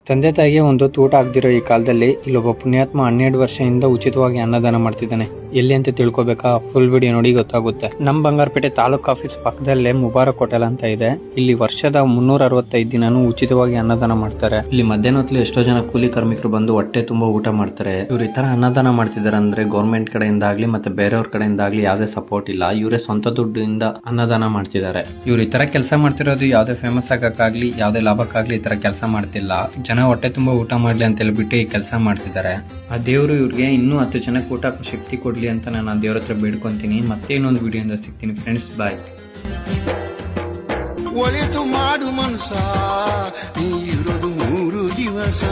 ತಂದೆ ತಾಯಿಗೆ ಒಂದು ತೂಟ ಆಗದಿರೋ ಈ ಕಾಲದಲ್ಲಿ ಇಲ್ಲೊಬ್ಬ ಪುಣ್ಯಾತ್ಮ 12 ವರ್ಷದಿಂದ ಉಚಿತವಾಗಿ ಅನ್ನದಾನ ಮಾಡ್ತಿದ್ದಾನೆ. ಎಲ್ಲಿ ಅಂತ ತಿಳ್ಕೊಬೇಕಾ? ಫುಲ್ ವಿಡಿಯೋ ನೋಡಿ ಗೊತ್ತಾಗುತ್ತೆ. ನಮ್ಮ ಬಂಗಾರಪೇಟೆ ತಾಲೂಕ್ ಆಫೀಸ್ ಪಕ್ಕದಲ್ಲೇ ಮುಬಾರಕ್ ಹೋಟೆಲ್ ಅಂತ ಇದೆ. ಇಲ್ಲಿ ವರ್ಷದ 365 ದಿನಾನು ಉಚಿತವಾಗಿ ಅನ್ನದಾನ ಮಾಡ್ತಾರೆ. ಇಲ್ಲಿ ಮಧ್ಯಾಹ್ನ ಹೊತ್ತಲ್ಲಿ ಎಷ್ಟೋ ಜನ ಕೂಲಿ ಕಾರ್ಮಿಕರು ಬಂದು ಹೊಟ್ಟೆ ತುಂಬಾ ಊಟ ಮಾಡ್ತಾರೆ. ಇವ್ರು ಈ ತರ ಅನ್ನದಾನ ಮಾಡ್ತಿದಾರೆ ಅಂದ್ರೆ ಗೌರ್ಮೆಂಟ್ ಕಡೆಯಿಂದ ಆಗ್ಲಿ ಮತ್ತೆ ಬೇರೆಯವ್ರ ಕಡೆಯಿಂದ ಆಗ್ಲಿ ಯಾವ್ದೇ ಸಪೋರ್ಟ್ ಇಲ್ಲ. ಇವರೇ ಸ್ವಂತ ದುಡ್ಡಿಂದ ಅನ್ನದಾನ ಮಾಡ್ತಿದ್ದಾರೆ. ಇವ್ರು ಈ ತರ ಕೆಲಸ ಮಾಡ್ತಿರೋದು ಯಾವ್ದೇ ಫೇಮಸ್ ಆಗಕ್ಕಾಗ್ಲಿ ಯಾವ್ದೇ ಲಾಭಕ್ಕಾಗ್ಲಿ ಈ ತರ ಕೆಲಸ ಮಾಡ್ತಿಲ್ಲ. ಜನ ಹೊಟ್ಟೆ ತುಂಬಾ ಊಟ ಮಾಡ್ಲಿ ಅಂತ ಹೇಳ್ಬಿಟ್ಟು ಈ ಕೆಲಸ ಮಾಡ್ತಿದ್ದಾರೆ. ಆ ದೇವ್ರು ಇವ್ರಿಗೆ ಇನ್ನೂ 10 ಜನಕ್ಕೆ ಊಟ ಶಕ್ತಿ ಕೊಡ್ಲಿ ಅಂತ ನಾನು ಆ ದೇವ್ರ ಹತ್ರ ಬೇಡ್ಕೊಂತೀನಿ. ಮತ್ತೆ ಇನ್ನೊಂದು ವಿಡಿಯೋದಿಂದ ಸಿಗ್ತೀನಿ ಫ್ರೆಂಡ್ಸ್, ಬಾಯ್. ಒಳಿತು ಮಾಡು ಮನಸ, ನೀ ಇರೋದು 3 ದಿವಸ.